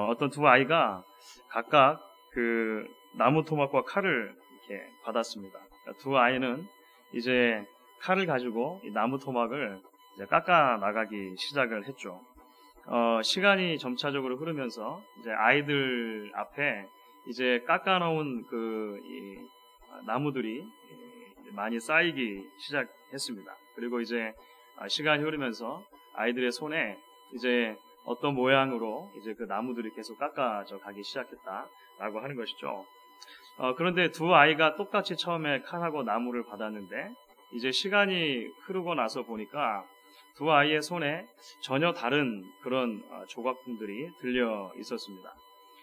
어떤 두 아이가 각각 그 나무 토막과 칼을 이렇게 받았습니다. 그러니까 두 아이는 이제 칼을 가지고 이 나무 토막을 이제 깎아 나가기 시작을 했죠. 시간이 점차적으로 흐르면서 이제 아이들 앞에 이제 깎아 놓은 이 나무들이 많이 쌓이기 시작했습니다. 그리고 이제 시간이 흐르면서 아이들의 손에 이제 어떤 모양으로 이제 그 나무들이 계속 깎아져 가기 시작했다라고 하는 것이죠. 그런데 두 아이가 똑같이 처음에 칼하고 나무를 받았는데 이제 시간이 흐르고 나서 보니까 두 아이의 손에 전혀 다른 그런 조각품들이 들려 있었습니다.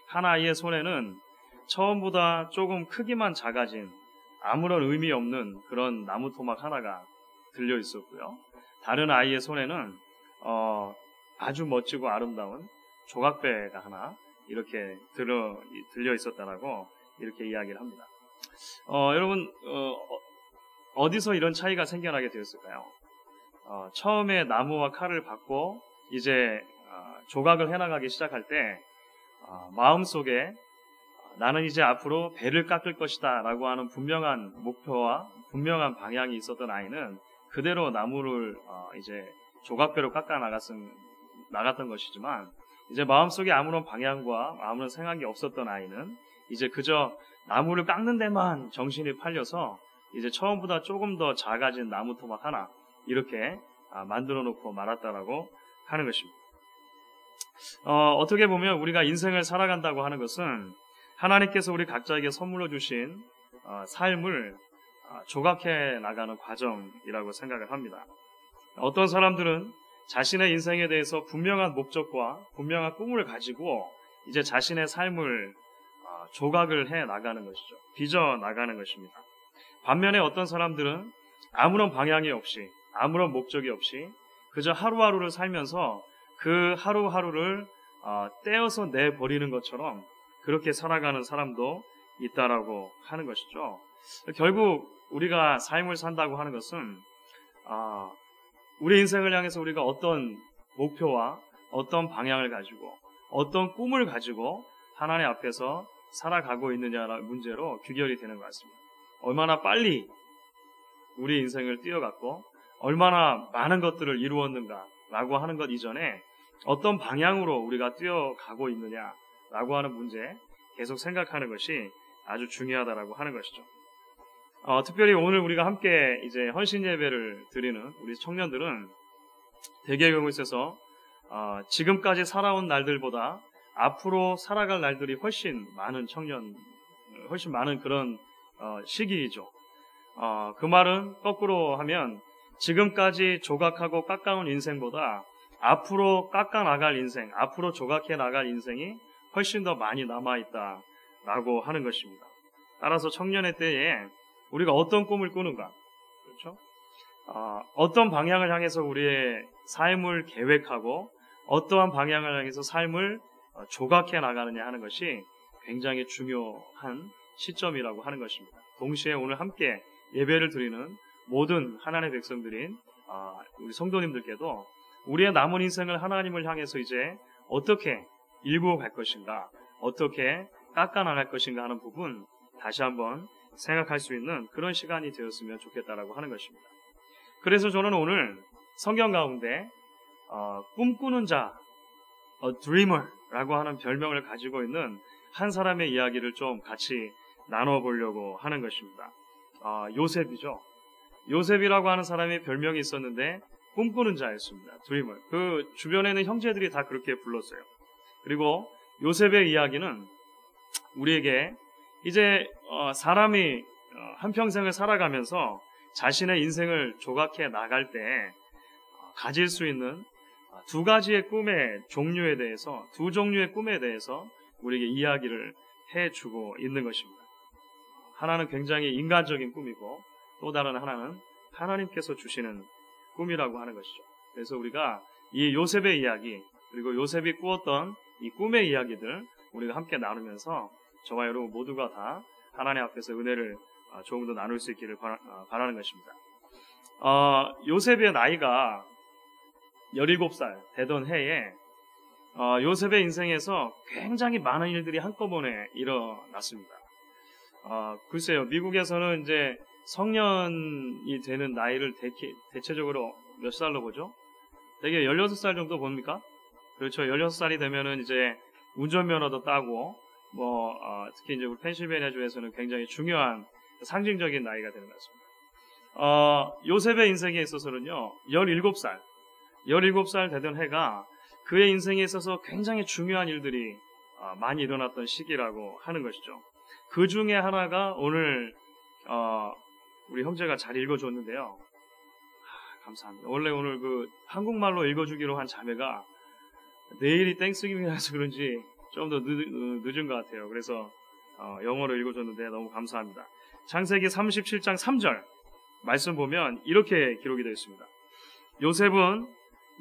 한 아이의 손에는 처음보다 조금 크기만 작아진 아무런 의미 없는 그런 나무 토막 하나가 들려 있었고요. 다른 아이의 손에는 아주 멋지고 아름다운 조각배가 하나 이렇게 들려 있었다라고 이렇게 이야기를 합니다. 여러분 어디서 이런 차이가 생겨나게 되었을까요? 처음에 나무와 칼을 받고 이제 조각을 해나가기 시작할 때 마음속에 나는 이제 앞으로 배를 깎을 것이다 라고 하는 분명한 목표와 분명한 방향이 있었던 아이는 그대로 나무를 이제 조각배로 깎아 나갔던 것이지만 이제 마음속에 아무런 방향과 아무런 생각이 없었던 아이는 이제 그저 나무를 깎는 데만 정신이 팔려서 이제 처음보다 조금 더 작아진 나무 토막 하나 이렇게 만들어 놓고 말았다라고 하는 것입니다. 어떻게 보면 우리가 인생을 살아간다고 하는 것은 하나님께서 우리 각자에게 선물로 주신 삶을 조각해 나가는 과정이라고 생각을 합니다. 어떤 사람들은 자신의 인생에 대해서 분명한 목적과 분명한 꿈을 가지고 이제 자신의 삶을 조각을 해 나가는 것이죠. 빚어 나가는 것입니다. 반면에 어떤 사람들은 아무런 방향이 없이 아무런 목적이 없이 그저 하루하루를 살면서 그 하루하루를 떼어서 내버리는 것처럼 그렇게 살아가는 사람도 있다라고 하는 것이죠. 결국 우리가 삶을 산다고 하는 것은 우리 인생을 향해서 우리가 어떤 목표와 어떤 방향을 가지고 어떤 꿈을 가지고 하나님 앞에서 살아가고 있느냐라는 문제로 귀결이 되는 것 같습니다. 얼마나 빨리 우리 인생을 뛰어갔고 얼마나 많은 것들을 이루었는가라고 하는 것 이전에 어떤 방향으로 우리가 뛰어가고 있느냐라고 하는 문제 계속 생각하는 것이 아주 중요하다라고 하는 것이죠. 특별히 오늘 우리가 함께 이제 헌신 예배를 드리는 우리 청년들은 대개의 경우에 있어서 지금까지 살아온 날들보다 앞으로 살아갈 날들이 훨씬 많은 그런 시기이죠. 그 말은 거꾸로 하면 지금까지 조각하고 깎아온 인생보다 앞으로 깎아 나갈 인생, 앞으로 조각해 나갈 인생이 훨씬 더 많이 남아있다라고 하는 것입니다. 따라서 청년의 때에 우리가 어떤 꿈을 꾸는가, 그렇죠? 어떤 방향을 향해서 우리의 삶을 계획하고 어떠한 방향을 향해서 삶을 조각해 나가느냐 하는 것이 굉장히 중요한 시점이라고 하는 것입니다. 동시에 오늘 함께 예배를 드리는 모든 하나님의 백성들인 우리 성도님들께도 우리의 남은 인생을 하나님을 향해서 이제 어떻게 일구어 갈 것인가, 어떻게 깎아 나갈 것인가 하는 부분 다시 한번 생각할 수 있는 그런 시간이 되었으면 좋겠다라고 하는 것입니다. 그래서 저는 오늘 성경 가운데 꿈꾸는 자, a dreamer라고 하는 별명을 가지고 있는 한 사람의 이야기를 좀 같이 나눠보려고 하는 것입니다. 요셉이죠. 요셉이라고 하는 사람의 별명이 있었는데 꿈꾸는 자였습니다. dreamer. 그 주변에 있는 형제들이 다 그렇게 불렀어요. 그리고 요셉의 이야기는 우리에게 이제 사람이 한평생을 살아가면서 자신의 인생을 조각해 나갈 때 가질 수 있는 두 가지의 꿈의 종류에 대해서, 두 종류의 꿈에 대해서 우리에게 이야기를 해주고 있는 것입니다. 하나는 굉장히 인간적인 꿈이고 또 다른 하나는 하나님께서 주시는 꿈이라고 하는 것이죠. 그래서 우리가 이 요셉의 이야기 그리고 요셉이 꾸었던 이 꿈의 이야기들 우리가 함께 나누면서 저와 여러분 모두가 다 하나님 앞에서 은혜를 조금 더 나눌 수 있기를 바라는 것입니다. 요셉의 나이가 17살 되던 해에 요셉의 인생에서 굉장히 많은 일들이 한꺼번에 일어났습니다. 글쎄요, 미국에서는 이제 성년이 되는 나이를 대체적으로 몇 살로 보죠? 되게 16살 정도 봅니까? 그렇죠. 16살이 되면은 이제 운전면허도 따고, 특히 이제 우리 펜실베니아주에서는 굉장히 중요한 상징적인 나이가 되는 것 같습니다. 요셉의 인생에 있어서는요, 17살 되던 해가 그의 인생에 있어서 굉장히 중요한 일들이 많이 일어났던 시기라고 하는 것이죠. 그 중에 하나가 오늘 우리 형제가 잘 읽어줬는데요. 감사합니다. 원래 오늘 그 한국말로 읽어주기로 한 자매가 내일이 땡스기빙이라서 그런지 좀 더 늦은 것 같아요. 그래서 영어로 읽어줬는데 너무 감사합니다. 창세기 37장 3절 말씀 보면 이렇게 기록이 되어 있습니다. 요셉은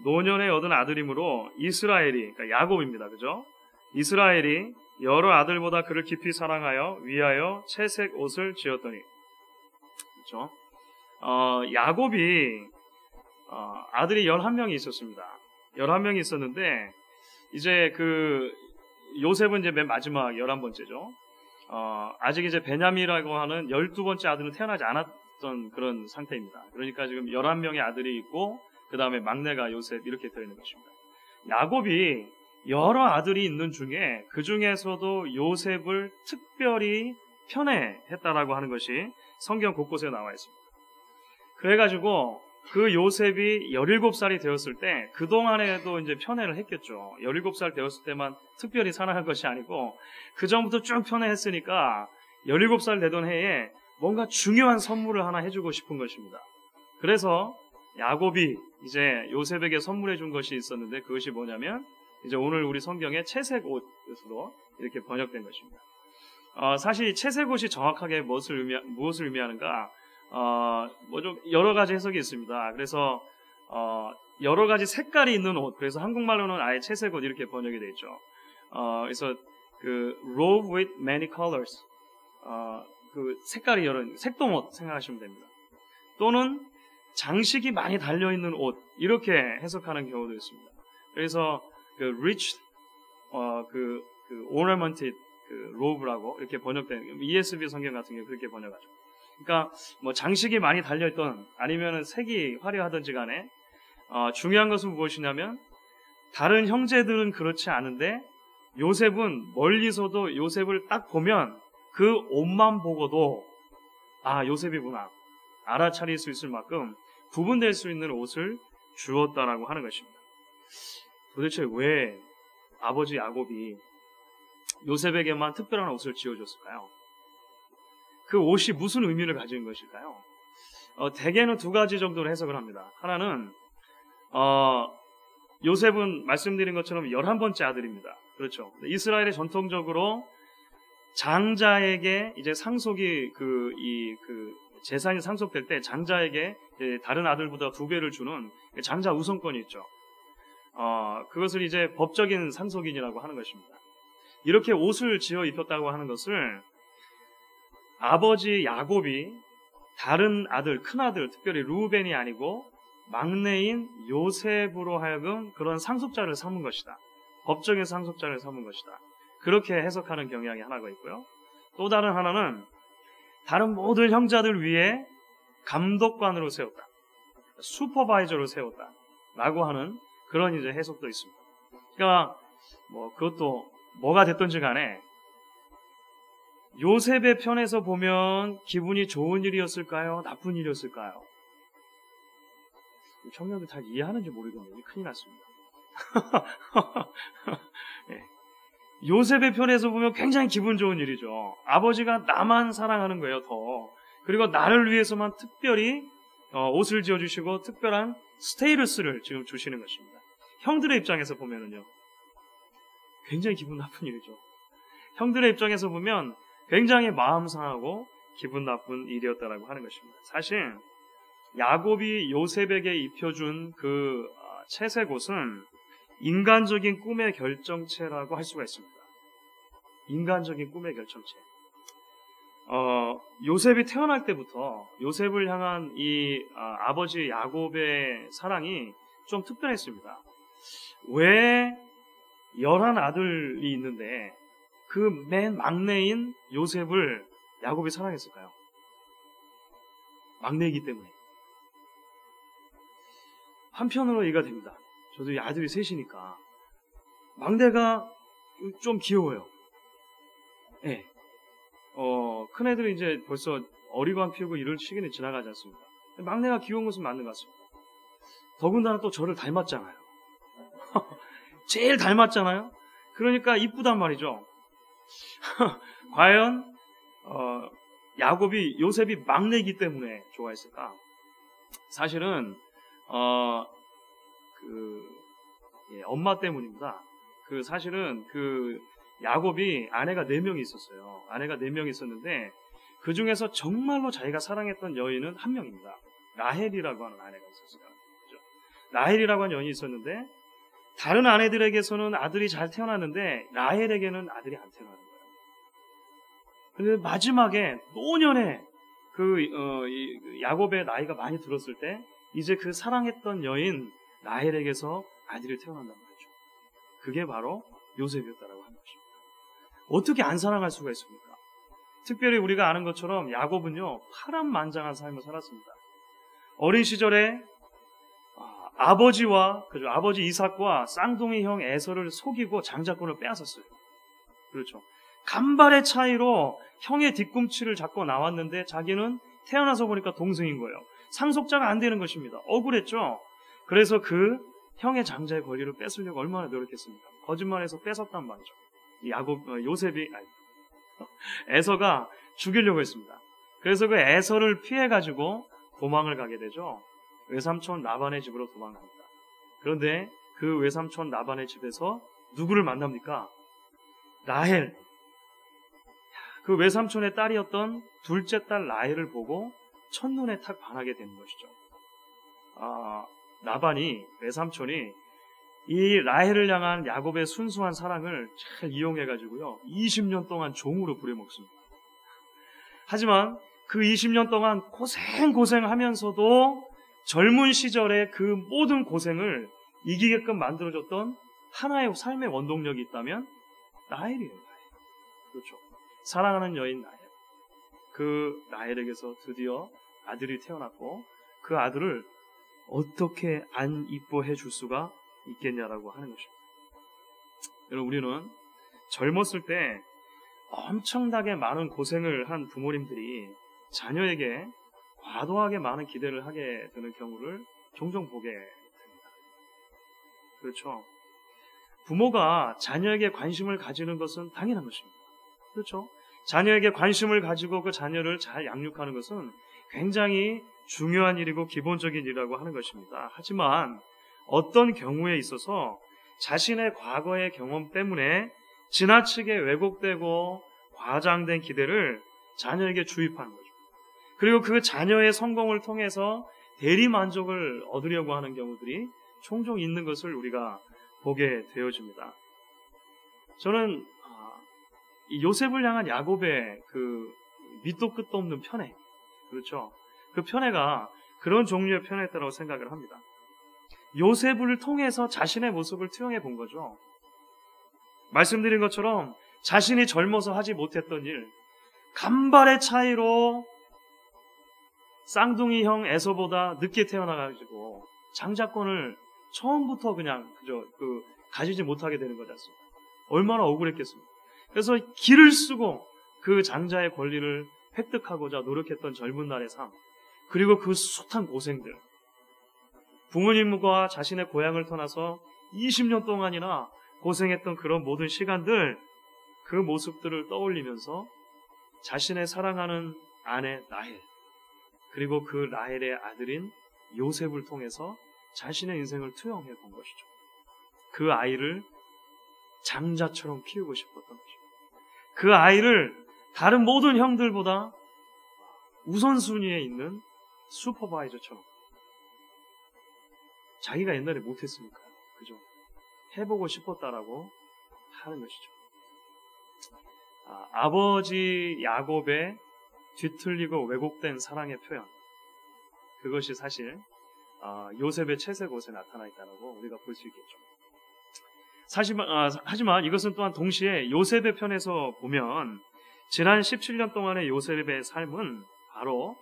노년에 얻은 아들이므로 이스라엘이, 그러니까 야곱입니다. 그죠? 이스라엘이 여러 아들보다 그를 깊이 사랑하여 위하여 채색 옷을 지었더니, 그렇죠? 야곱이 아들이 11명이 있었습니다. 11명이 있었는데 이제 그 요셉은 이제 맨 마지막 11번째죠. 아직 이제 베냐민이라고 하는 12번째 아들은 태어나지 않았던 그런 상태입니다. 그러니까 지금 11명의 아들이 있고 그 다음에 막내가 요셉 이렇게 되어 있는 것입니다. 야곱이 여러 아들이 있는 중에 그 중에서도 요셉을 특별히 편애했다라고 하는 것이 성경 곳곳에 나와 있습니다. 그래가지고 그 요셉이 17살이 되었을 때 그동안에도 이제 편애를 했겠죠. 17살 되었을 때만 특별히 사랑한 것이 아니고 그 전부터 쭉 편애했으니까 17살 되던 해에 뭔가 중요한 선물을 하나 해주고 싶은 것입니다. 그래서 야곱이 이제 요셉에게 선물해 준 것이 있었는데 그것이 뭐냐면 이제 오늘 우리 성경의 채색 옷으로 이렇게 번역된 것입니다. 사실 채색 옷이 정확하게 무엇을 의미하는가? 좀 여러 가지 해석이 있습니다. 그래서 여러 가지 색깔이 있는 옷. 그래서 한국말로는 아예 채색 옷 이렇게 번역이 되어 있죠. 그래서 그 robe with many colors. 그 색깔이 여러 색동옷 생각하시면 됩니다. 또는 장식이 많이 달려 있는 옷 이렇게 해석하는 경우도 있습니다. 그래서 그 rich 그 ornamented 그 robe라고 이렇게 번역된 ESV 성경 같은 경우 그렇게 번역하죠. 그러니까 뭐 장식이 많이 달려있던 아니면은 색이 화려하든지 간에 중요한 것은 무엇이냐면 다른 형제들은 그렇지 않은데 요셉은 멀리서도 요셉을 딱 보면 그 옷만 보고도 요셉이구나 알아차릴 수 있을 만큼 구분될 수 있는 옷을 주었다라고 하는 것입니다. 도대체 왜 아버지 야곱이 요셉에게만 특별한 옷을 지어줬을까요? 그 옷이 무슨 의미를 가진 것일까요? 대개는 두 가지 정도로 해석을 합니다. 하나는 요셉은 말씀드린 것처럼 11번째 아들입니다. 그렇죠. 이스라엘의 전통적으로 장자에게 이제 상속이 재산이 상속될 때 장자에게 다른 아들보다 2배를 주는 장자 우선권이 있죠. 그것을 이제 법적인 상속인이라고 하는 것입니다. 이렇게 옷을 지어 입혔다고 하는 것을 아버지 야곱이 다른 아들, 큰 아들, 특별히 루벤이 아니고 막내인 요셉으로 하여금 그런 상속자를 삼은 것이다. 법적인 상속자를 삼은 것이다. 그렇게 해석하는 경향이 하나가 있고요. 또 다른 하나는 다른 모든 형제들 위에 감독관으로 세웠다. 슈퍼바이저로 세웠다. 라고 하는 그런 이제 해석도 있습니다. 그러니까 그것도 뭐가 됐든지 간에 요셉의 편에서 보면 기분이 좋은 일이었을까요? 나쁜 일이었을까요? 청년들 잘 이해하는지 모르겠네요. 큰일 났습니다. 네. 요셉의 편에서 보면 굉장히 기분 좋은 일이죠. 아버지가 나만 사랑하는 거예요, 더. 그리고 나를 위해서만 특별히 옷을 지어주시고 특별한 스테이러스를 지금 주시는 것입니다. 형들의 입장에서 보면은요, 굉장히 기분 나쁜 일이죠. 형들의 입장에서 보면 굉장히 마음 상하고 기분 나쁜 일이었다라고 하는 것입니다. 사실 야곱이 요셉에게 입혀준 그 채색 옷은 인간적인 꿈의 결정체라고 할 수가 있습니다. 인간적인 꿈의 결정체. 요셉이 태어날 때부터 요셉을 향한 이 아버지 야곱의 사랑이 좀 특별했습니다. 왜 11아들이 있는데 그 맨 막내인 요셉을 야곱이 사랑했을까요? 막내이기 때문에. 한편으로 이해가 됩니다. 저도 이 아들이 셋이니까 막내가 좀 귀여워요. 예. 큰 애들은 이제 벌써 어리광 피우고 이럴 시기는 지나가지 않습니다. 막내가 귀여운 것은 맞는 것 같습니다. 더군다나 또 저를 닮았잖아요. 제일 닮았잖아요. 그러니까 이쁘단 말이죠. 과연 요셉이 막내이기 때문에 좋아했을까? 사실은 엄마 때문입니다. 사실은 야곱이 아내가 4명이 있었어요. 아내가 4명이 있었는데 그 중에서 정말로 자기가 사랑했던 여인은 한 명입니다. 라헬이라고 하는 아내가 있었어요. 그렇죠? 라헬이라고 하는 여인이 있었는데 다른 아내들에게서는 아들이 잘 태어났는데 라헬에게는 아들이 안 태어나는 거예요. 근데 마지막에 노년에 야곱의 나이가 많이 들었을 때 이제 그 사랑했던 여인 라헬에게서 아들이 태어난단 말이죠. 그게 바로 요셉이었다라고 하는 것입니다. 어떻게 안 사랑할 수가 있습니까? 특별히 우리가 아는 것처럼 야곱은요 파란만장한 삶을 살았습니다. 어린 시절에 아버지 이삭과 쌍둥이 형 에서를 속이고 장자권을 빼앗았어요. 그렇죠. 간발의 차이로 형의 뒤꿈치를 잡고 나왔는데 자기는 태어나서 보니까 동생인 거예요. 상속자가 안 되는 것입니다. 억울했죠. 그래서 그 형의 장자의 권리를 뺏으려고 얼마나 노력했습니까? 거짓말해서 뺏었단 말이죠. 에서가 죽이려고 했습니다. 그래서 그 에서를 피해가지고 도망을 가게 되죠. 외삼촌 라반의 집으로 도망갑니다. 그런데 그 외삼촌 라반의 집에서 누구를 만납니까? 라헬. 그 외삼촌의 딸이었던 둘째 딸 라헬을 보고 첫눈에 탁 반하게 되는 것이죠. 외삼촌이 이 라헬을 향한 야곱의 순수한 사랑을 잘 이용해가지고요 20년 동안 종으로 부려먹습니다. 하지만 그 20년 동안 고생하면서도 젊은 시절에 그 모든 고생을 이기게끔 만들어줬던 하나의 삶의 원동력이 있다면 라헬이에요. 그렇죠. 사랑하는 여인 라헬. 그 라헬에게서 드디어 아들이 태어났고 그 아들을 어떻게 안 이뻐해 줄 수가 있겠냐라고 하는 것입니다. 여러분, 우리는 젊었을 때 엄청나게 많은 고생을 한 부모님들이 자녀에게 과도하게 많은 기대를 하게 되는 경우를 종종 보게 됩니다. 그렇죠. 부모가 자녀에게 관심을 가지는 것은 당연한 것입니다. 그렇죠. 자녀에게 관심을 가지고 그 자녀를 잘 양육하는 것은 굉장히 중요한 일이고 기본적인 일이라고 하는 것입니다. 하지만 어떤 경우에 있어서 자신의 과거의 경험 때문에 지나치게 왜곡되고 과장된 기대를 자녀에게 주입하는 거죠. 그리고 그 자녀의 성공을 통해서 대리 만족을 얻으려고 하는 경우들이 종종 있는 것을 우리가 보게 되어집니다. 저는 이 요셉을 향한 야곱의 그 밑도 끝도 없는 편애, 그렇죠? 그 편애가 그런 종류의 편애였다고 생각을 합니다. 요셉을 통해서 자신의 모습을 투영해 본 거죠. 말씀드린 것처럼 자신이 젊어서 하지 못했던 일, 간발의 차이로 쌍둥이 형 에서보다 늦게 태어나가지고 장자권을 처음부터 그냥 가지지 못하게 되는 거지 않습니까? 얼마나 억울했겠습니까? 그래서 기를 쓰고 그 장자의 권리를 획득하고자 노력했던 젊은 날의 삶, 그리고 그 숱한 고생들, 부모님과 자신의 고향을 떠나서 20년 동안이나 고생했던 그런 모든 시간들, 그 모습들을 떠올리면서 자신의 사랑하는 아내 라헬, 그리고 그 라헬의 아들인 요셉을 통해서 자신의 인생을 투영해 본 것이죠. 그 아이를 장자처럼 키우고 싶었던 것입니다. 그 아이를 다른 모든 형들보다 우선순위에 있는 슈퍼바이저처럼, 자기가 옛날에 못했으니까요. 그죠? 해보고 싶었다라고 하는 것이죠. 아버지 야곱의 뒤틀리고 왜곡된 사랑의 표현, 그것이 사실 요셉의 채색옷에 나타나 있다고 우리가 볼 수 있겠죠. 하지만 이것은 또한 동시에 요셉의 편에서 보면 지난 17년 동안의 요셉의 삶은 바로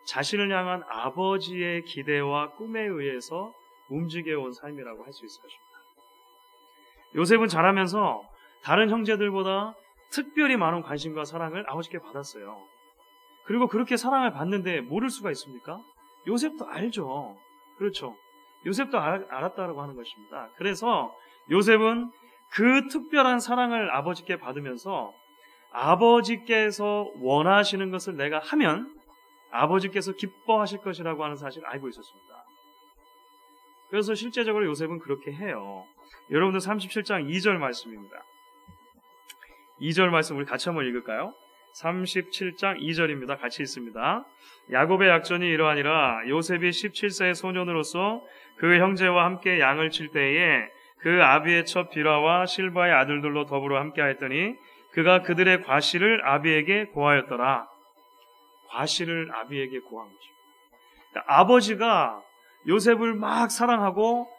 자신을 향한 아버지의 기대와 꿈에 의해서 움직여온 삶이라고 할 수 있을 것입니다. 요셉은 자라면서 다른 형제들보다 특별히 많은 관심과 사랑을 아버지께 받았어요. 그리고 그렇게 사랑을 받는데 모를 수가 있습니까? 요셉도 알죠. 그렇죠. 요셉도 알았다라고 하는 것입니다. 그래서 요셉은 그 특별한 사랑을 아버지께 받으면서 아버지께서 원하시는 것을 내가 하면 아버지께서 기뻐하실 것이라고 하는 사실을 알고 있었습니다. 그래서 실제적으로 요셉은 그렇게 해요. 여러분들 37장 2절 말씀입니다. 2절 말씀 우리 같이 한번 읽을까요? 37장 2절입니다. 같이 읽습니다. 야곱의 약전이 이러하니라. 요셉이 17세의 소년으로서 그 형제와 함께 양을 칠 때에 그 아비의 첫 비라와 실바의 아들들로 더불어 함께 하였더니 그가 그들의 과실을 아비에게 고하였더라. 과실을 아비에게 고한 것입니다. 그러니까 아버지가 요셉을 막 사랑하고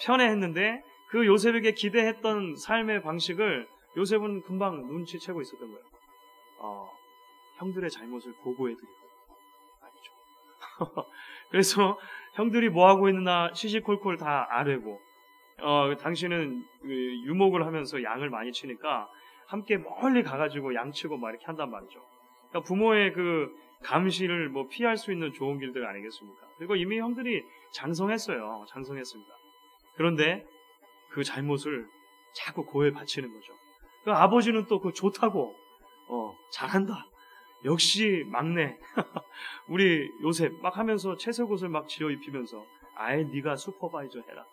편애했는데 그 요셉에게 기대했던 삶의 방식을 요셉은 금방 눈치채고 있었던 거예요. 형들의 잘못을 보고해드리고 아니죠. 그래서 형들이 뭐하고 있느냐 시시콜콜 다 아뢰고 당신은 유목을 하면서 양을 많이 치니까 함께 멀리 가가지고 양치고 막 이렇게 한단 말이죠. 그러니까 부모의 그 감시를 뭐 피할 수 있는 좋은 길들 아니겠습니까? 그리고 이미 형들이 장성했어요. 장성했습니다. 그런데 그 잘못을 자꾸 고해 바치는 거죠. 그 아버지는 또 그 좋다고 잘한다. 역시 막내. 우리 요셉 막 하면서 채색 옷을 막 지어 입히면서 아예 네가 슈퍼바이저 해라.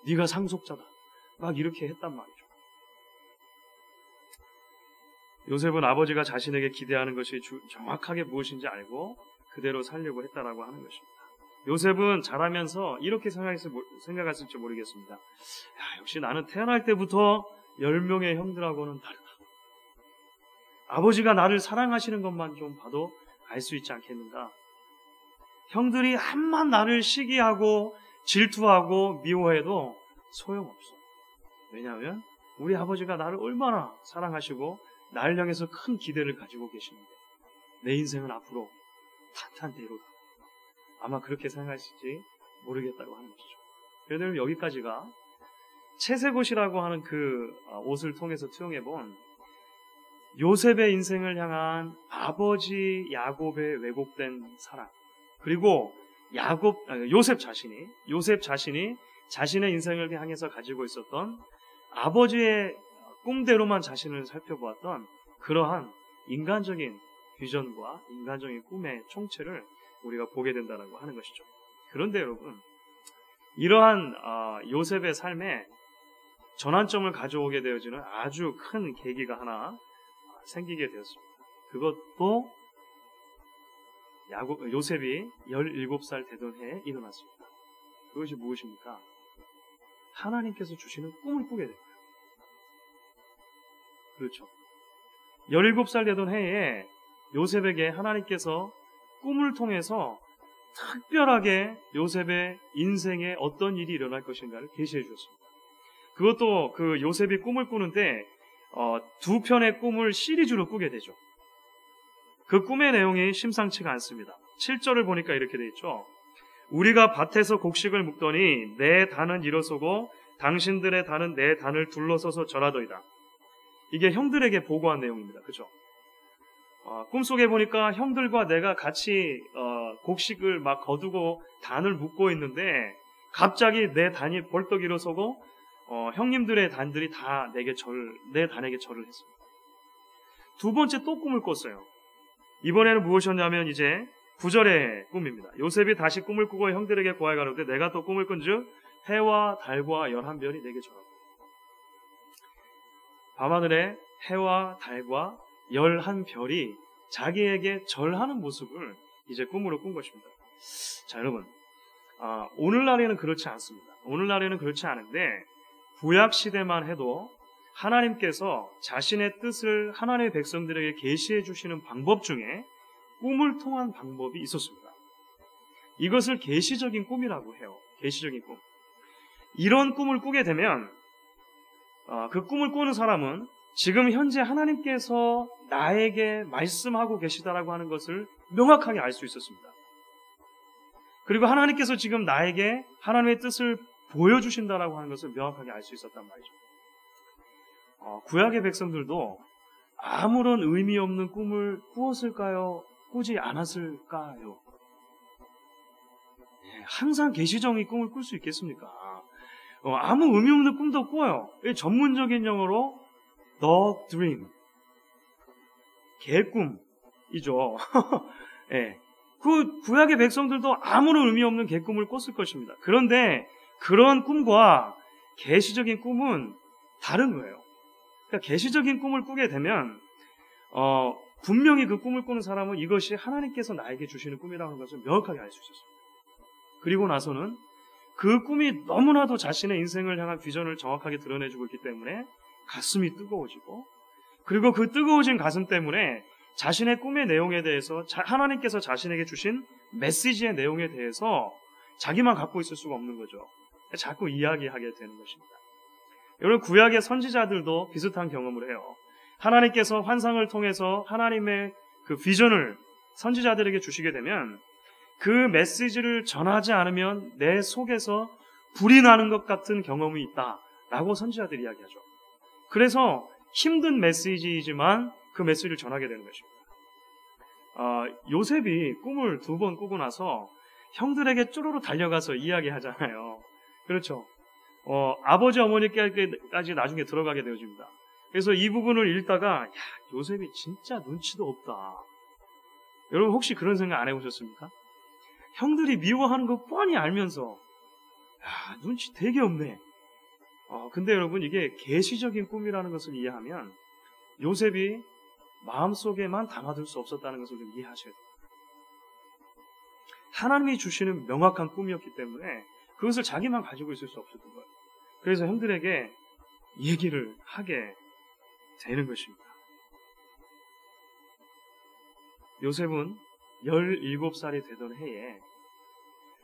네가 상속자다. 막 이렇게 했단 말이죠. 요셉은 아버지가 자신에게 기대하는 것이 정확하게 무엇인지 알고 그대로 살려고 했다라고 하는 것입니다. 요셉은 자라면서 이렇게 생각했을지 모르겠습니다. 역시 나는 태어날 때부터 10명의 형들하고는 다르다. 아버지가 나를 사랑하시는 것만 좀 봐도 알 수 있지 않겠는가. 형들이 한만 나를 시기하고 질투하고 미워해도 소용없어. 왜냐하면 우리 아버지가 나를 얼마나 사랑하시고 나를 향해서 큰 기대를 가지고 계시는데 내 인생은 앞으로 탄탄대로다. 아마 그렇게 생각하실지 모르겠다고 하는 것이죠. 그래도 여기까지가 채색옷이라고 하는 그 옷을 통해서 투영해본 요셉의 인생을 향한 아버지 야곱의 왜곡된 사랑, 그리고 요셉 자신이 자신의 인생을 향해서 가지고 있었던 아버지의 꿈대로만 자신을 살펴보았던 그러한 인간적인 비전과 인간적인 꿈의 총체를 우리가 보게 된다고 하는 것이죠. 그런데 여러분, 이러한 요셉의 삶에 전환점을 가져오게 되어지는 아주 큰 계기가 하나 생기게 되었습니다. 그것도 요셉이 17살 되던 해에 일어났습니다. 그것이 무엇입니까? 하나님께서 주시는 꿈을 꾸게 됩니다. 그렇죠. 17살 되던 해에 요셉에게 하나님께서 꿈을 통해서 특별하게 요셉의 인생에 어떤 일이 일어날 것인가를 계시해 주셨습니다. 그것도 그 요셉이 꿈을 꾸는데 두 편의 꿈을 시리즈로 꾸게 되죠. 그 꿈의 내용이 심상치가 않습니다. 7절을 보니까 이렇게 돼 있죠. 우리가 밭에서 곡식을 묵더니 내 단은 일어서고 당신들의 단은 내 단을 둘러서서 절하더이다. 이게 형들에게 보고한 내용입니다. 그렇죠? 꿈속에 보니까 형들과 내가 같이 곡식을 막 거두고 단을 묶고 있는데 갑자기 내 단이 벌떡 일어서고 형님들의 단들이 다 내 단에게 절을 했습니다. 두 번째 또 꿈을 꿨어요. 이번에는 무엇이었냐면 이제 9절의 꿈입니다. 요셉이 다시 꿈을 꾸고 형들에게 고하여 가로되 내가 또 꿈을 꾼즉 해와 달과 11별이 내게 절하고. 밤하늘에 해와 달과 11별이 자기에게 절하는 모습을 이제 꿈으로 꾼 것입니다. 자, 여러분, 오늘날에는 그렇지 않습니다. 오늘날에는 그렇지 않은데 구약 시대만 해도 하나님께서 자신의 뜻을 하나님의 백성들에게 계시해 주시는 방법 중에 꿈을 통한 방법이 있었습니다. 이것을 계시적인 꿈이라고 해요. 계시적인 꿈. 이런 꿈을 꾸게 되면 그 꿈을 꾸는 사람은 지금 현재 하나님께서 나에게 말씀하고 계시다라고 하는 것을 명확하게 알 수 있었습니다. 그리고 하나님께서 지금 나에게 하나님의 뜻을 보여주신다라고 하는 것을 명확하게 알 수 있었단 말이죠. 구약의 백성들도 아무런 의미 없는 꿈을 꾸었을까요? 꾸지 않았을까요? 항상 계시적인 꿈을 꿀 수 있겠습니까? 아무 의미 없는 꿈도 꿔요. 전문적인 용어로 the dream, 개꿈이죠. 예. 그 구약의 백성들도 아무런 의미 없는 개꿈을 꿨을 것입니다. 그런데 그런 꿈과 계시적인 꿈은 다른 거예요. 그러니까 계시적인 꿈을 꾸게 되면 분명히 그 꿈을 꾸는 사람은 이것이 하나님께서 나에게 주시는 꿈이라는 것을 명확하게 알 수 있었습니다. 그리고 나서는 그 꿈이 너무나도 자신의 인생을 향한 비전을 정확하게 드러내주고 있기 때문에 가슴이 뜨거워지고, 그리고 그 뜨거워진 가슴 때문에 자신의 꿈의 내용에 대해서 하나님께서 자신에게 주신 메시지의 내용에 대해서 자기만 갖고 있을 수가 없는 거죠. 자꾸 이야기하게 되는 것입니다. 여러분, 구약의 선지자들도 비슷한 경험을 해요. 하나님께서 환상을 통해서 하나님의 그 비전을 선지자들에게 주시게 되면 그 메시지를 전하지 않으면 내 속에서 불이 나는 것 같은 경험이 있다라고 선지자들이 이야기하죠. 그래서 힘든 메시지이지만 그 메시지를 전하게 되는 것입니다. 요셉이 꿈을 2번 꾸고 나서 형들에게 쪼르르 달려가서 이야기하잖아요. 그렇죠. 아버지 어머니께까지 나중에 들어가게 되어집니다. 그래서 이 부분을 읽다가 요셉이 진짜 눈치도 없다. 여러분, 혹시 그런 생각 안 해보셨습니까? 형들이 미워하는 거 뻔히 알면서 눈치 되게 없네. 근데 여러분, 이게 계시적인 꿈이라는 것을 이해하면 요셉이 마음속에만 담아둘 수 없었다는 것을 좀 이해하셔야 돼요. 하나님이 주시는 명확한 꿈이었기 때문에 그것을 자기만 가지고 있을 수 없었던 거예요. 그래서 형들에게 얘기를 하게 되는 것입니다. 요셉은 17살이 되던 해에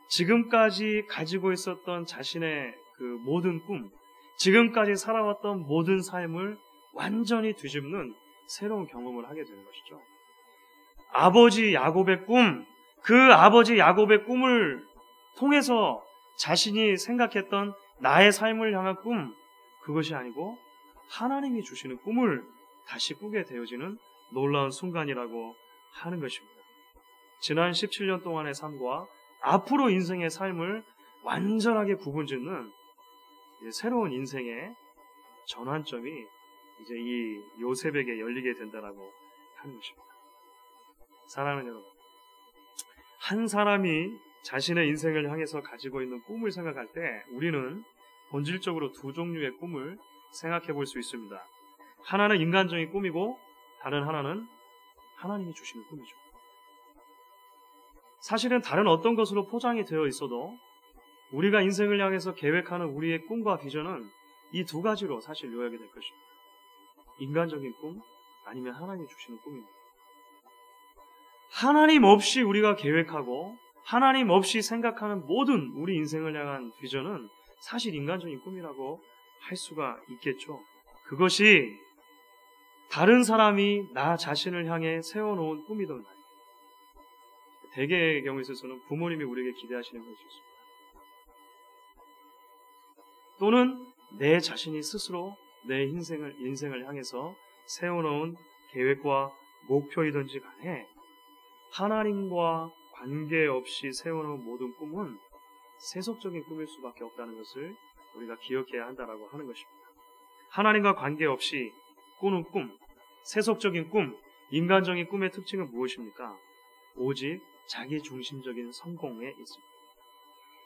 지금까지 가지고 있었던 자신의 그 모든 꿈, 지금까지 살아왔던 모든 삶을 완전히 뒤집는 새로운 경험을 하게 되는 것이죠. 아버지 야곱의 꿈, 그 아버지 야곱의 꿈을 통해서 자신이 생각했던 나의 삶을 향한 꿈, 그것이 아니고 하나님이 주시는 꿈을 다시 꾸게 되어지는 놀라운 순간이라고 하는 것입니다. 지난 17년 동안의 삶과 앞으로 인생의 삶을 완전하게 구분짓는 새로운 인생의 전환점이 이제 이 요셉에게 열리게 된다라고 하는 것입니다. 사랑하는 여러분, 한 사람이 자신의 인생을 향해서 가지고 있는 꿈을 생각할 때 우리는 본질적으로 2종류의 꿈을 생각해 볼 수 있습니다. 하나는 인간적인 꿈이고 다른 하나는 하나님이 주시는 꿈이죠. 사실은 다른 어떤 것으로 포장이 되어 있어도 우리가 인생을 향해서 계획하는 우리의 꿈과 비전은 이 2가지로 사실 요약이 될 것입니다. 인간적인 꿈, 아니면 하나님이 주시는 꿈입니다. 하나님 없이 우리가 계획하고 하나님 없이 생각하는 모든 우리 인생을 향한 비전은 사실 인간적인 꿈이라고 할 수가 있겠죠. 그것이 다른 사람이 나 자신을 향해 세워놓은 꿈이던 말이에요. 대개의 경우에 있어서는 부모님이 우리에게 기대하시는 것이 있습니다. 또는 내 자신이 스스로 내 인생을 향해서 세워놓은 계획과 목표이든지 간에 하나님과 관계없이 세워놓은 모든 꿈은 세속적인 꿈일 수밖에 없다는 것을 우리가 기억해야 한다라고 하는 것입니다. 하나님과 관계없이 꾸는 꿈, 세속적인 꿈, 인간적인 꿈의 특징은 무엇입니까? 오직 자기 중심적인 성공에 있습니다.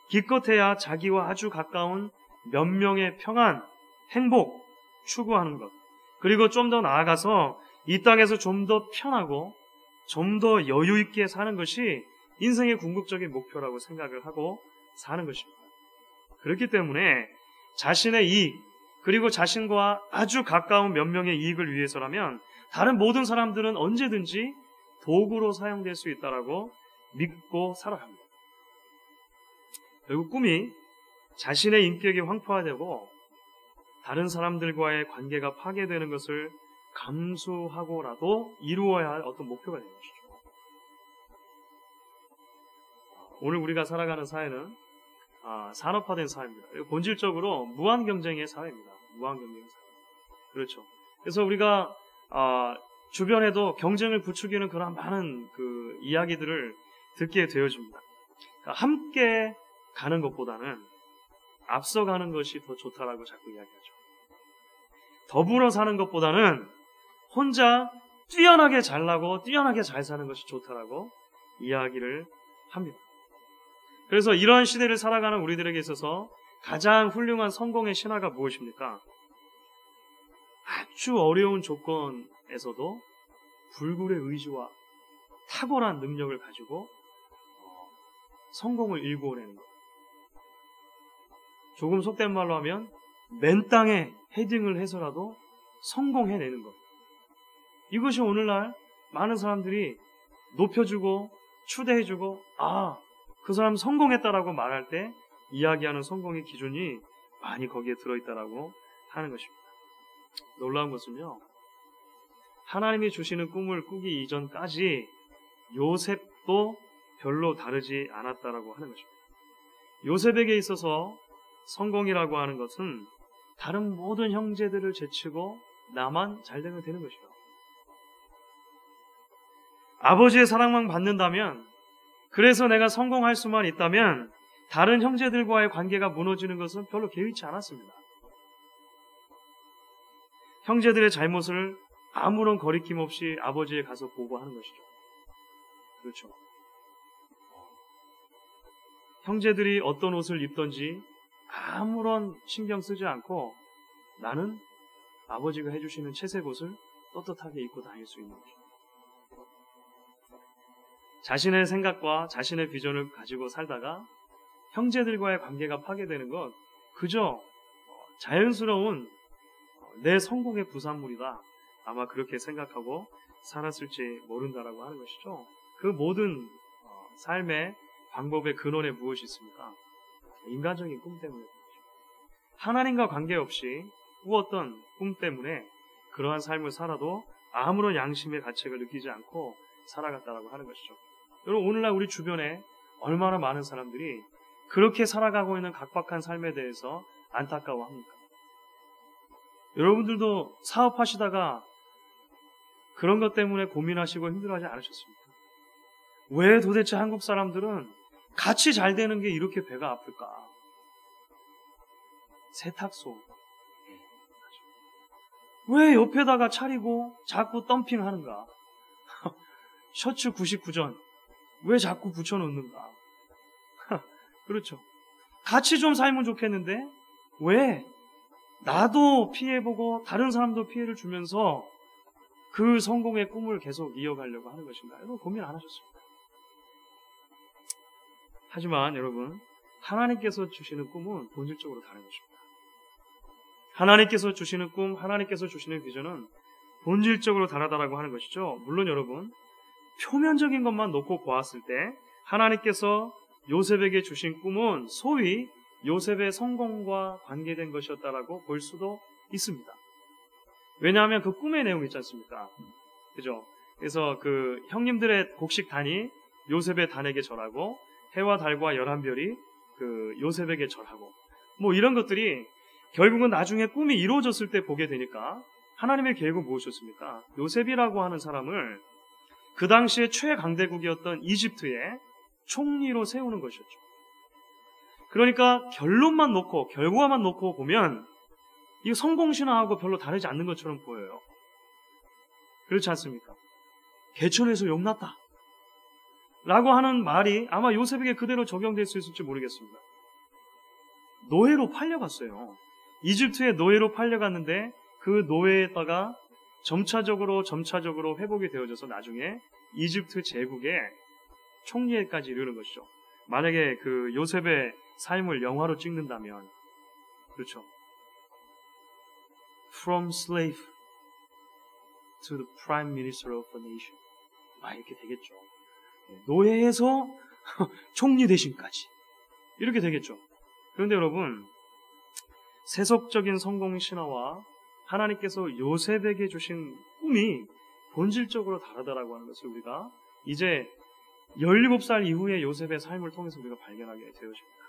기껏해야 자기와 아주 가까운 몇 명의 평안, 행복 추구하는 것, 그리고 좀 더 나아가서 이 땅에서 좀 더 편하고 좀 더 여유 있게 사는 것이 인생의 궁극적인 목표라고 생각을 하고 사는 것입니다. 그렇기 때문에 자신의 이익, 그리고 자신과 아주 가까운 몇 명의 이익을 위해서라면 다른 모든 사람들은 언제든지 도구로 사용될 수 있다라고 믿고 살아갑니다. 결국 꿈이 자신의 인격이 황폐화되고 다른 사람들과의 관계가 파괴되는 것을 감수하고라도 이루어야 할 어떤 목표가 되는 것이죠. 오늘 우리가 살아가는 사회는 산업화된 사회입니다. 본질적으로 무한 경쟁의 사회입니다. 무한 경쟁의 사회. 그렇죠. 그래서 우리가 주변에도 경쟁을 부추기는 그런 많은 그 이야기들을 듣게 되어집니다. 그러니까 함께 가는 것보다는 앞서가는 것이 더 좋다라고 자꾸 이야기하죠. 더불어 사는 것보다는 혼자 뛰어나게 잘나고 뛰어나게 잘 사는 것이 좋다라고 이야기를 합니다. 그래서 이러한 시대를 살아가는 우리들에게 있어서 가장 훌륭한 성공의 신화가 무엇입니까? 아주 어려운 조건에서도 불굴의 의지와 탁월한 능력을 가지고 성공을 일구어내는 것. 조금 속된 말로 하면 맨 땅에 헤딩을 해서라도 성공해내는 것. 이것이 오늘날 많은 사람들이 높여주고 추대해주고 그 사람 성공했다라고 말할 때 이야기하는 성공의 기준이 많이 거기에 들어있다라고 하는 것입니다. 놀라운 것은요, 하나님이 주시는 꿈을 꾸기 이전까지 요셉도 별로 다르지 않았다라고 하는 것입니다. 요셉에게 있어서 성공이라고 하는 것은 다른 모든 형제들을 제치고 나만 잘 되면 되는 것이요. 아버지의 사랑만 받는다면, 그래서 내가 성공할 수만 있다면 다른 형제들과의 관계가 무너지는 것은 별로 개의치 않았습니다. 형제들의 잘못을 아무런 거리낌 없이 아버지에 가서 보고하는 것이죠. 그렇죠. 형제들이 어떤 옷을 입던지 아무런 신경 쓰지 않고 나는 아버지가 해주시는 채색 옷을 떳떳하게 입고 다닐 수 있는 것입니다. 자신의 생각과 자신의 비전을 가지고 살다가 형제들과의 관계가 파괴되는 것 그저 자연스러운 내 성공의 부산물이다. 아마 그렇게 생각하고 살았을지 모른다라고 하는 것이죠. 그 모든 삶의 방법의 근원에 무엇이 있습니까? 인간적인 꿈 때문에. 하나님과 관계없이 꾸었던 꿈 때문에 그러한 삶을 살아도 아무런 양심의 가책을 느끼지 않고 살아갔다라고 하는 것이죠. 여러분, 오늘날 우리 주변에 얼마나 많은 사람들이 그렇게 살아가고 있는 각박한 삶에 대해서 안타까워합니까? 여러분들도 사업하시다가 그런 것 때문에 고민하시고 힘들어하지 않으셨습니까? 왜 도대체 한국 사람들은 같이 잘 되는 게 이렇게 배가 아플까? 세탁소. 왜 옆에다가 차리고 자꾸 덤핑하는가? 셔츠 99전. 왜 자꾸 붙여놓는가? 그렇죠. 같이 좀 살면 좋겠는데 왜 나도 피해보고 다른 사람도 피해를 주면서 그 성공의 꿈을 계속 이어가려고 하는 것인가? 여러분 고민 안 하셨습니까? 하지만 여러분, 하나님께서 주시는 꿈은 본질적으로 다른 것입니다. 하나님께서 주시는 꿈, 하나님께서 주시는 비전은 본질적으로 다르다라고 하는 것이죠. 물론 여러분, 표면적인 것만 놓고 보았을 때 하나님께서 요셉에게 주신 꿈은 소위 요셉의 성공과 관계된 것이었다라고 볼 수도 있습니다. 왜냐하면 그 꿈의 내용이 있지 않습니까? 그죠? 그래서 그 형님들의 곡식 단이 요셉의 단에게 절하고 해와 달과 11별이 그 요셉에게 절하고 뭐 이런 것들이 결국은 나중에 꿈이 이루어졌을 때 보게 되니까 하나님의 계획은 무엇이었습니까? 요셉이라고 하는 사람을 그 당시에 최강대국이었던 이집트의 총리로 세우는 것이었죠. 그러니까 결론만 놓고 결과만 놓고 보면 이 성공신화하고 별로 다르지 않는 것처럼 보여요. 그렇지 않습니까? 개천에서 용났다 라고 하는 말이 아마 요셉에게 그대로 적용될 수 있을지 모르겠습니다. 노예로 팔려갔어요. 이집트의 노예로 팔려갔는데 그 노예에다가 점차적으로 회복이 되어져서 나중에 이집트 제국의 총리에까지 이르는 것이죠. 만약에 그 요셉의 삶을 영화로 찍는다면, 그렇죠. From slave to the prime minister of a nation. 이렇게 되겠죠. 노예에서 총리 대신까지. 이렇게 되겠죠. 그런데 여러분, 세속적인 성공 신화와 하나님께서 요셉에게 주신 꿈이 본질적으로 다르다라고 하는 것을 우리가 이제 17살 이후의 요셉의 삶을 통해서 우리가 발견하게 되어집니다.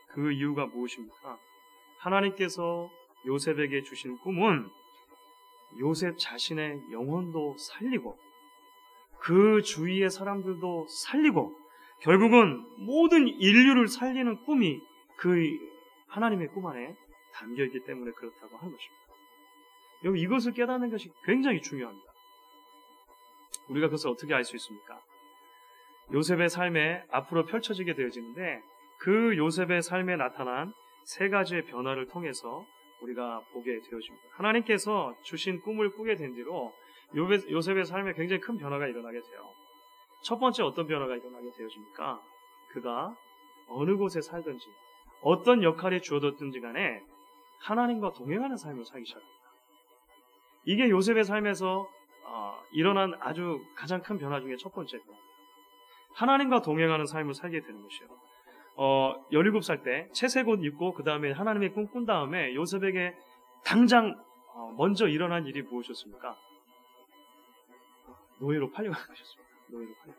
그 이유가 무엇입니까? 하나님께서 요셉에게 주신 꿈은 요셉 자신의 영혼도 살리고 그 주위의 사람들도 살리고 결국은 모든 인류를 살리는 꿈이 그 하나님의 꿈 안에 담겨있기 때문에 그렇다고 하는 것입니다. 여러분, 이것을 깨닫는 것이 굉장히 중요합니다. 우리가 그것을 어떻게 알 수 있습니까? 요셉의 삶에 앞으로 펼쳐지게 되어지는데 그 요셉의 삶에 나타난 세 가지의 변화를 통해서 우리가 보게 되어집니다. 하나님께서 주신 꿈을 꾸게 된 뒤로 요셉의 삶에 굉장히 큰 변화가 일어나게 돼요. 첫 번째 어떤 변화가 일어나게 되어집니까? 그가 어느 곳에 살든지 어떤 역할이 주어졌든지 간에 하나님과 동행하는 삶을 살기 시작합니다. 이게 요셉의 삶에서 일어난 아주 가장 큰 변화 중에 첫 번째 변화입니다. 하나님과 동행하는 삶을 살게 되는 것이에요. 17살 때 채색 옷 입고 그 다음에 하나님의 꿈 꾼 다음에 요셉에게 당장 먼저 일어난 일이 무엇이었습니까? 노예로 팔려가는 것이었습니다. 노예로 팔려.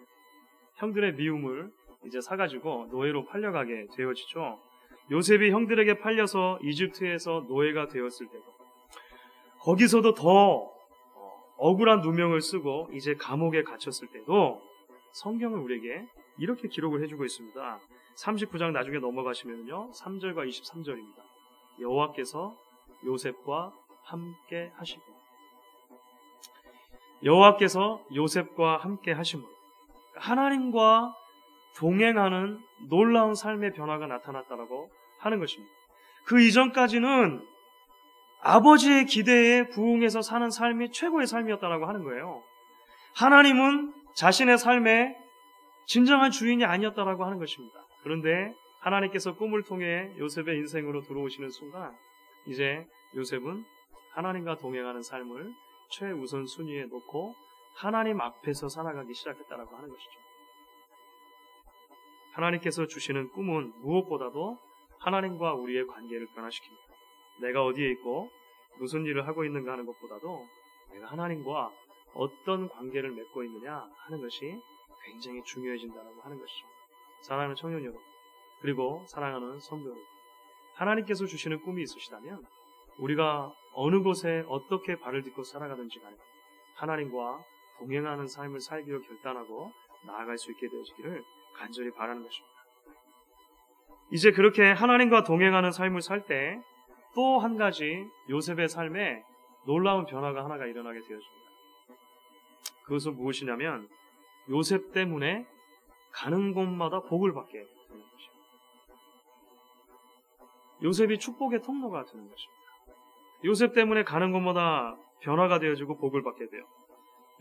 형들의 미움을 이제 사가지고 노예로 팔려가게 되어지죠. 요셉이 형들에게 팔려서 이집트에서 노예가 되었을 때도 거기서도 더 억울한 누명을 쓰고 이제 감옥에 갇혔을 때도 성경은 우리에게 이렇게 기록을 해주고 있습니다. 39장 나중에 넘어가시면요 3절과 23절입니다. 여호와께서 요셉과 함께 하시고 여호와께서 요셉과 함께 하심으로 하나님과 동행하는 놀라운 삶의 변화가 나타났다라고 하는 것입니다. 그 이전까지는 아버지의 기대에 부응해서 사는 삶이 최고의 삶이었다라고 하는 거예요. 하나님은 자신의 삶의 진정한 주인이 아니었다라고 하는 것입니다. 그런데 하나님께서 꿈을 통해 요셉의 인생으로 들어오시는 순간 이제 요셉은 하나님과 동행하는 삶을 최우선 순위에 놓고 하나님 앞에서 살아가기 시작했다라고 하는 것이죠. 하나님께서 주시는 꿈은 무엇보다도 하나님과 우리의 관계를 변화시킵니다. 내가 어디에 있고 무슨 일을 하고 있는가 하는 것보다도 내가 하나님과 어떤 관계를 맺고 있느냐 하는 것이 굉장히 중요해진다고 하는 것이죠. 사랑하는 청년 여러분, 그리고 사랑하는 성도 여러분, 하나님께서 주시는 꿈이 있으시다면 우리가 어느 곳에 어떻게 발을 딛고 살아가든지 간에 하나님과 동행하는 삶을 살기로 결단하고 나아갈 수 있게 되어지기를 간절히 바라는 것입니다. 이제 그렇게 하나님과 동행하는 삶을 살 때 또 한 가지 요셉의 삶에 놀라운 변화가 하나가 일어나게 되어집니다. 그것은 무엇이냐면 요셉 때문에 가는 곳마다 복을 받게 되는 것입니다. 요셉이 축복의 통로가 되는 것입니다. 요셉 때문에 가는 곳마다 변화가 되어지고 복을 받게 돼요.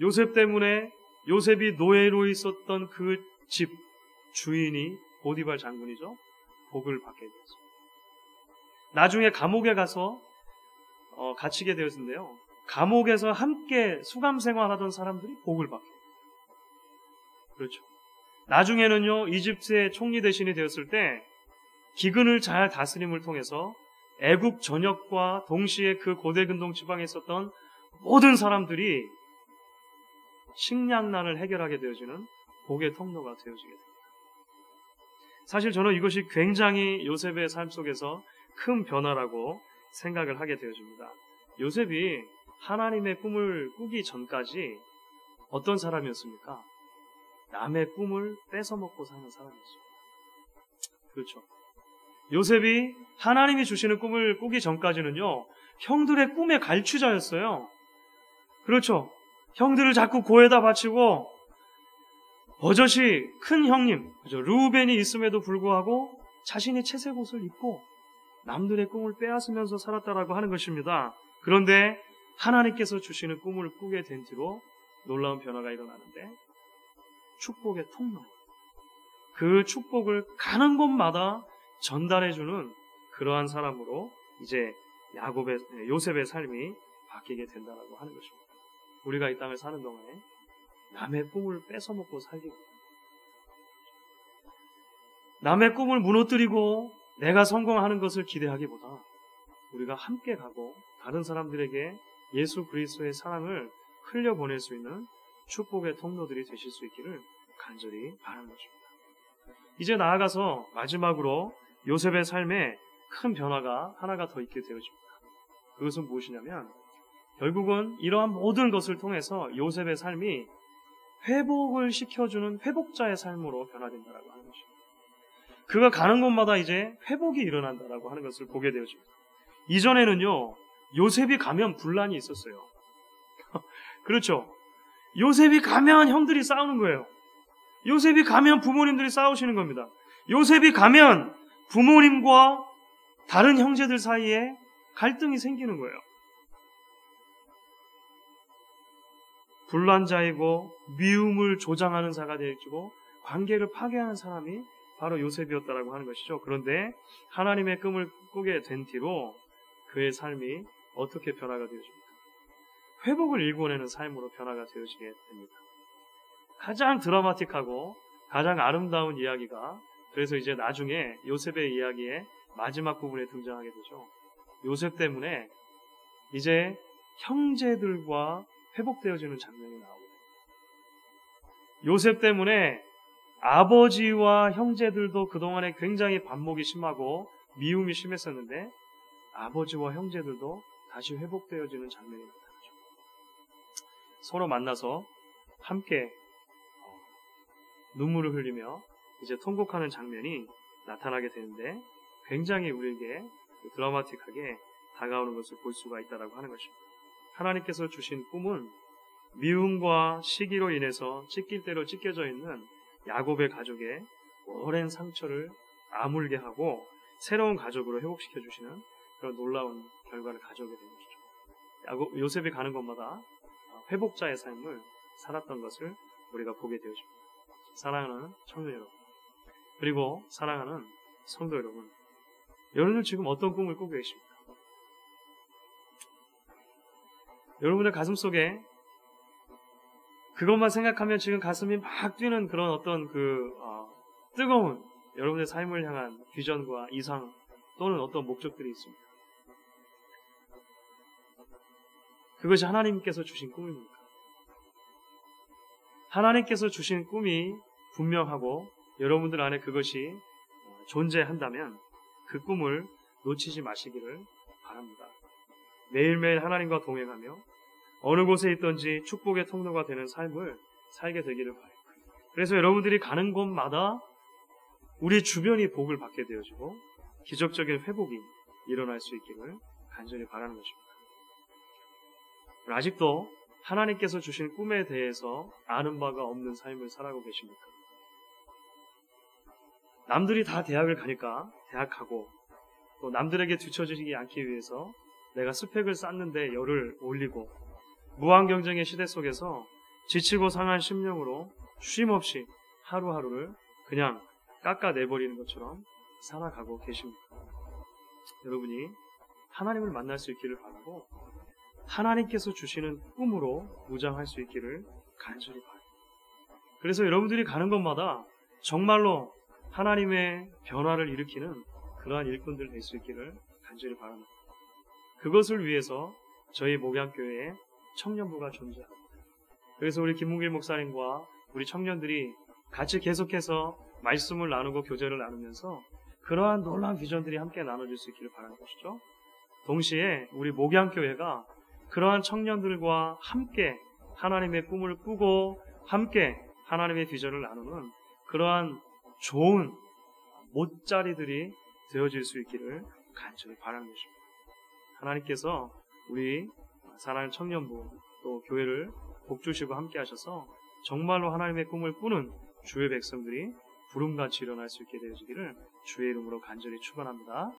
요셉 때문에 요셉이 노예로 있었던 그 집 주인이 보디발 장군이죠. 복을 받게 되었습니다. 나중에 감옥에 가서 갇히게 되었는데요. 감옥에서 함께 수감 생활하던 사람들이 복을 받게 돼요. 그렇죠. 나중에는요, 이집트의 총리 대신이 되었을 때 기근을 잘 다스림을 통해서 애굽 전역과 동시에 그 고대 근동 지방에 있었던 모든 사람들이 식량난을 해결하게 되어지는 복의 통로가 되어지게 됩니다. 사실 저는 이것이 굉장히 요셉의 삶 속에서 큰 변화라고 생각을 하게 되어집니다. 요셉이 하나님의 꿈을 꾸기 전까지 어떤 사람이었습니까? 남의 꿈을 뺏어먹고 사는 사람이었습니다. 그렇죠. 요셉이 하나님이 주시는 꿈을 꾸기 전까지는요, 형들의 꿈의 갈취자였어요. 그렇죠. 형들을 자꾸 고에다 바치고 버젓이 큰 형님, 그렇죠. 르우벤이 있음에도 불구하고 자신이 채색 옷을 입고 남들의 꿈을 빼앗으면서 살았다라고 하는 것입니다. 그런데 하나님께서 주시는 꿈을 꾸게 된 뒤로 놀라운 변화가 일어나는데 축복의 통로, 그 축복을 가는 곳마다 전달해주는 그러한 사람으로 이제 요셉의 삶이 바뀌게 된다라고 하는 것입니다. 우리가 이 땅을 사는 동안에 남의 꿈을 뺏어먹고 살기고 남의 꿈을 무너뜨리고 내가 성공하는 것을 기대하기보다 우리가 함께 가고 다른 사람들에게 예수 그리스도의 사랑을 흘려보낼 수 있는 축복의 통로들이 되실 수 있기를 간절히 바라는 것입니다. 이제 나아가서 마지막으로 요셉의 삶에 큰 변화가 하나가 더 있게 되어집니다. 그것은 무엇이냐면 결국은 이러한 모든 것을 통해서 요셉의 삶이 회복을 시켜주는 회복자의 삶으로 변화된다라고 하는 것입니다. 그가 가는 곳마다 이제 회복이 일어난다라고 하는 것을 보게 되어집니다. 이전에는요, 요셉이 가면 분란이 있었어요. 그렇죠? 요셉이 가면 형들이 싸우는 거예요. 요셉이 가면 부모님들이 싸우시는 겁니다. 요셉이 가면 부모님과 다른 형제들 사이에 갈등이 생기는 거예요. 분란자이고 미움을 조장하는 자가 되어지고 관계를 파괴하는 사람이 바로 요셉이었다라고 하는 것이죠. 그런데 하나님의 꿈을 꾸게 된 뒤로 그의 삶이 어떻게 변화가 되어집니까? 회복을 일궈내는 삶으로 변화가 되어지게 됩니다. 가장 드라마틱하고 가장 아름다운 이야기가 그래서 이제 나중에 요셉의 이야기의 마지막 부분에 등장하게 되죠. 요셉 때문에 이제 형제들과 회복되어지는 장면이 나오고 요셉 때문에 아버지와 형제들도 그동안에 굉장히 반목이 심하고 미움이 심했었는데 아버지와 형제들도 다시 회복되어지는 장면이 나타나죠. 서로 만나서 함께 눈물을 흘리며 이제 통곡하는 장면이 나타나게 되는데 굉장히 우리에게 드라마틱하게 다가오는 것을 볼 수가 있다고 하는 것입니다. 하나님께서 주신 꿈은 미움과 시기로 인해서 찢길 대로 찢겨져 있는 야곱의 가족의 오랜 상처를 아물게 하고 새로운 가족으로 회복시켜 주시는 그런 놀라운 결과를 가져오게 된 것이죠. 요셉이 가는 곳마다 회복자의 삶을 살았던 것을 우리가 보게 되어집니다. 사랑하는 청년 여러분, 그리고 사랑하는 성도 여러분, 여러분들 지금 어떤 꿈을 꾸고 계십니까? 여러분들 가슴 속에 그것만 생각하면 지금 가슴이 막 뛰는 그런 어떤 뜨거운 여러분의 삶을 향한 비전과 이상 또는 어떤 목적들이 있습니다. 그것이 하나님께서 주신 꿈입니까? 하나님께서 주신 꿈이 분명하고 여러분들 안에 그것이 존재한다면 그 꿈을 놓치지 마시기를 바랍니다. 매일매일 하나님과 동행하며 어느 곳에 있든지 축복의 통로가 되는 삶을 살게 되기를 바라요. 그래서 여러분들이 가는 곳마다 우리 주변이 복을 받게 되어지고 기적적인 회복이 일어날 수 있기를 간절히 바라는 것입니다. 아직도 하나님께서 주신 꿈에 대해서 아는 바가 없는 삶을 살아가고 계십니까? 남들이 다 대학을 가니까 대학 가고 또 남들에게 뒤처지지 않기 위해서 내가 스펙을 쌓는데 열을 올리고 무한 경쟁의 시대 속에서 지치고 상한 심령으로 쉼없이 하루하루를 그냥 깎아내버리는 것처럼 살아가고 계십니다. 여러분이 하나님을 만날 수 있기를 바라고 하나님께서 주시는 꿈으로 무장할 수 있기를 간절히 바라요. 그래서 여러분들이 가는 곳마다 정말로 하나님의 변화를 일으키는 그러한 일꾼들 될 수 있기를 간절히 바랍니다. 그것을 위해서 저희 목양교회에 청년부가 존재합니다. 그래서 우리 김문길 목사님과 우리 청년들이 같이 계속해서 말씀을 나누고 교제를 나누면서 그러한 놀라운 비전들이 함께 나눠질 수 있기를 바라는 것이죠. 동시에 우리 목양교회가 그러한 청년들과 함께 하나님의 꿈을 꾸고 함께 하나님의 비전을 나누는 그러한 좋은 못자리들이 되어질 수 있기를 간절히 바라는 것입니다. 하나님께서 우리 사랑하는 청년부 또 교회를 복주시고 함께 하셔서 정말로 하나님의 꿈을 꾸는 주의 백성들이 구름같이 일어날 수 있게 되어지기를 주의 이름으로 간절히 축원합니다.